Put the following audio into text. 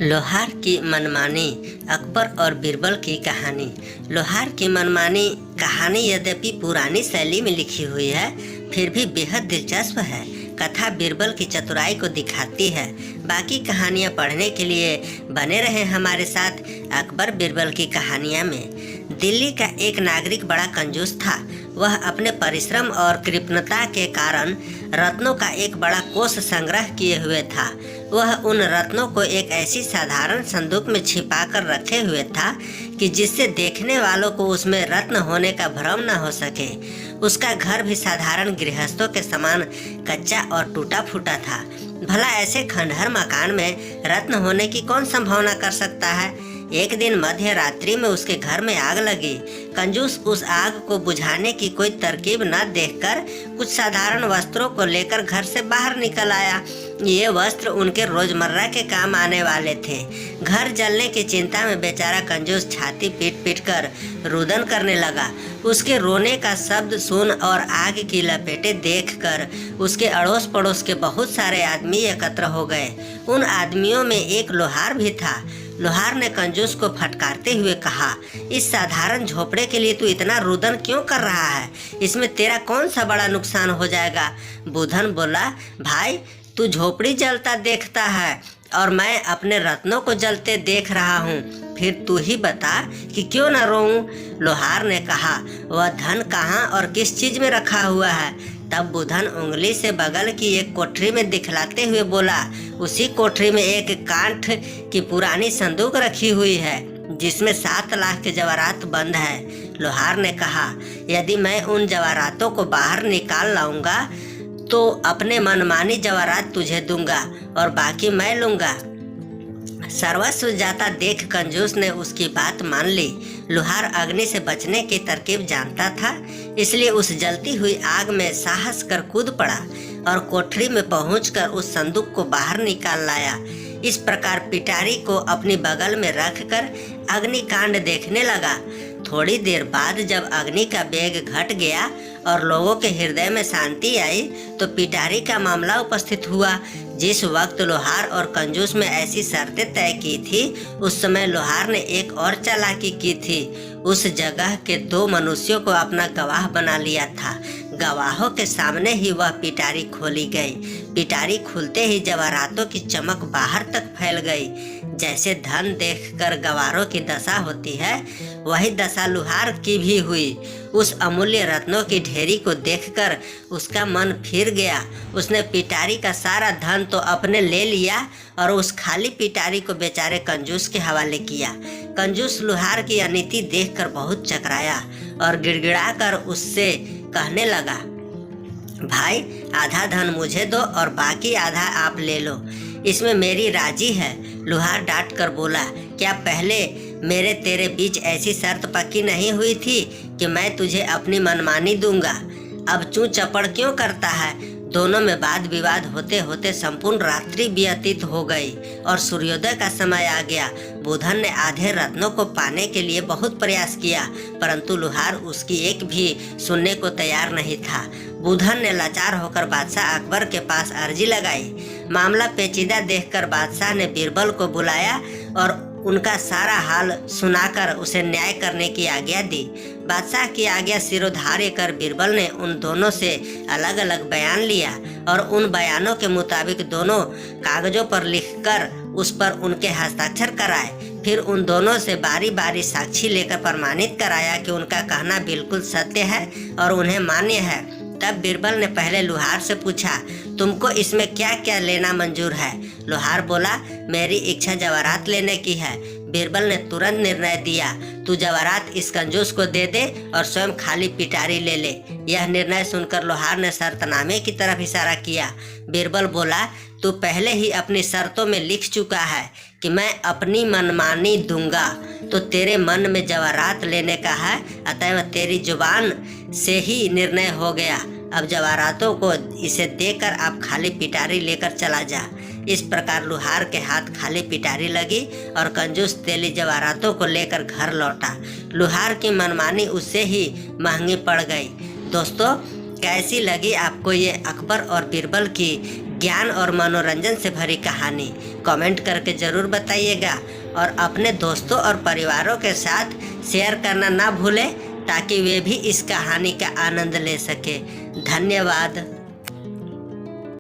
लोहार की मनमानी, अकबर और बीरबल की कहानी। लोहार की मनमानी कहानी यद्यपि पुरानी शैली में लिखी हुई है, फिर भी बेहद दिलचस्प है। कथा बीरबल की चतुराई को दिखाती है। बाकी कहानियाँ पढ़ने के लिए बने रहे हमारे साथ अकबर बीरबल की कहानियाँ में। दिल्ली का एक नागरिक बड़ा कंजूस था। वह अपने परिश्रम और कृपणता के कारण रत्नों का एक बड़ा कोष संग्रह किए हुए था। वह उन रत्नों को एक ऐसी साधारण संदूक में छिपा कर रखे हुए था कि जिससे देखने वालों को उसमें रत्न होने का भ्रम न हो सके। उसका घर भी साधारण गृहस्थों के समान कच्चा और टूटा फूटा था। भला ऐसे खंडहर मकान में रत्न होने की कौन संभावना कर सकता है। एक दिन मध्य रात्रि में उसके घर में आग लगी। कंजूस उस आग को बुझाने की कोई तरकीब न देखकर कुछ साधारण वस्त्रों को लेकर घर से बाहर निकल आया। ये वस्त्र उनके रोजमर्रा के काम आने वाले थे। घर जलने की चिंता में बेचारा कंजूस छाती पीट पीट कर रुदन करने लगा। उसके रोने का शब्द सुन और आग की लपेटें देखकर उसके अड़ोस पड़ोस के बहुत सारे आदमी एकत्र हो गए। उन आदमियों में एक लोहार भी था। लोहार ने कंजूस को फटकारते हुए कहा, इस साधारण झोपड़े के लिए तू इतना रुदन क्यों कर रहा है? इसमें तेरा कौन सा बड़ा नुकसान हो जाएगा? बुधन बोला, भाई तू झोपड़ी जलता देखता है और मैं अपने रत्नों को जलते देख रहा हूँ। फिर तू ही बता कि क्यों न रोऊं? लोहार ने कहा, वह धन कहाँ और किस चीज में रखा हुआ है? तब बुधन उंगली से बगल की एक कोठरी में दिखलाते हुए बोला, उसी कोठरी में एक कांठ की पुरानी संदूक रखी हुई है जिसमें 7 लाख के जवाहरात बंद है। लोहार ने कहा, यदि मैं उन जवाहरातों को बाहर निकाल लाऊंगा तो अपने मनमानी जवाहरात तुझे दूंगा और बाकी मैं लूंगा। सर्वस्व जाता देख कंजूस ने उसकी बात मान ली। लोहार अग्नि से बचने की तरकीब जानता था, इसलिए उस जलती हुई आग में साहस कर कूद पड़ा और कोठरी में पहुंचकर उस संदूक को बाहर निकाल लाया। इस प्रकार पिटारी को अपनी बगल में रखकर अग्निकांड देखने लगा। थोड़ी देर बाद जब अग्नि का वेग घट गया और लोगों के हृदय में शांति आई तो पिटारी का मामला उपस्थित हुआ। जिस वक्त लोहार और कंजूस में ऐसी शर्तें तय की थी, उस समय लोहार ने एक और चालाकी की थी। उस जगह के 2 मनुष्यों को अपना गवाह बना लिया था। गवाहों के सामने ही वह पिटारी खोली गई। पिटारी खुलते ही जवाहरातों की चमक बाहर तक फैल गई। जैसे धन देखकर गवारों की दशा होती है, वही दशा लोहार की भी हुई। उस अमूल्य रत्नों की ढेरी को देखकर उसका मन फिर गया। उसने पिटारी का सारा धन तो अपने ले लिया और उस खाली पिटारी को बेचारे कंजूस के हवाले किया। कंजूस लोहार की अनीति देखकर बहुत चकराया और गिड़गिड़ाकर उससे कहने लगा, भाई आधा धन मुझे दो और बाकी आधा आप ले लो, इसमें मेरी राजी है। लोहार डांट कर बोला, क्या पहले मेरे तेरे बीच ऐसी शर्त पक्की नहीं हुई थी कि मैं तुझे अपनी मनमानी दूंगा? अब चूं चपड़ क्यों करता है? दोनों में वाद विवाद होते होते संपूर्ण रात्रि व्यतीत हो गई और सूर्योदय का समय आ गया। बुधन ने आधे रत्नों को पाने के लिए बहुत प्रयास किया, परंतु लोहार उसकी एक भी सुनने को तैयार नहीं था। बुधन ने लाचार होकर बादशाह अकबर के पास अर्जी लगाई। मामला पेचीदा देखकर बादशाह ने बीरबल को बुलाया और उनका सारा हाल सुनाकर उसे न्याय करने की आज्ञा दी। बादशाह की आज्ञा सिरोधार्य कर बीरबल ने उन दोनों से अलग अलग बयान लिया और उन बयानों के मुताबिक दोनों कागजों पर लिखकर उस पर उनके हस्ताक्षर कराए। फिर उन दोनों से बारी बारी साक्षी लेकर प्रमाणित कराया कि उनका कहना बिल्कुल सत्य है और उन्हें मान्य है। तब बीरबल ने पहले लोहार से पूछा, तुमको इसमें क्या क्या लेना मंजूर है? लोहार बोला, मेरी इच्छा जवाहरात लेने की है। बीरबल ने तुरंत निर्णय दिया, तू जवाहरात इस कंजूस को दे दे और स्वयं खाली पिटारी ले ले। यह निर्णय सुनकर लोहार ने शर्तनामे की तरफ इशारा किया। बीरबल बोला, तू पहले ही अपनी शर्तों में लिख चुका है कि मैं अपनी मनमानी दूंगा, तो तेरे मन में जवाहरात लेने का है, अतएव तेरी जुबान से ही निर्णय हो गया। अब जवाहरातों को इसे देकर आप खाली पिटारी लेकर चला जा। इस प्रकार लोहार के हाथ खाली पिटारी लगी और कंजूस तेली जवाहरातों को लेकर घर लौटा। लोहार की मनमानी उससे ही महंगी पड़ गई। दोस्तों, कैसी लगी आपको ये अकबर और बीरबल की ज्ञान और मनोरंजन से भरी कहानी। कमेंट करके ज़रूर बताइएगा और अपने दोस्तों और परिवारों के साथ शेयर करना ना भूलें ताकि वे भी इस कहानी का आनंद ले सके। धन्यवाद।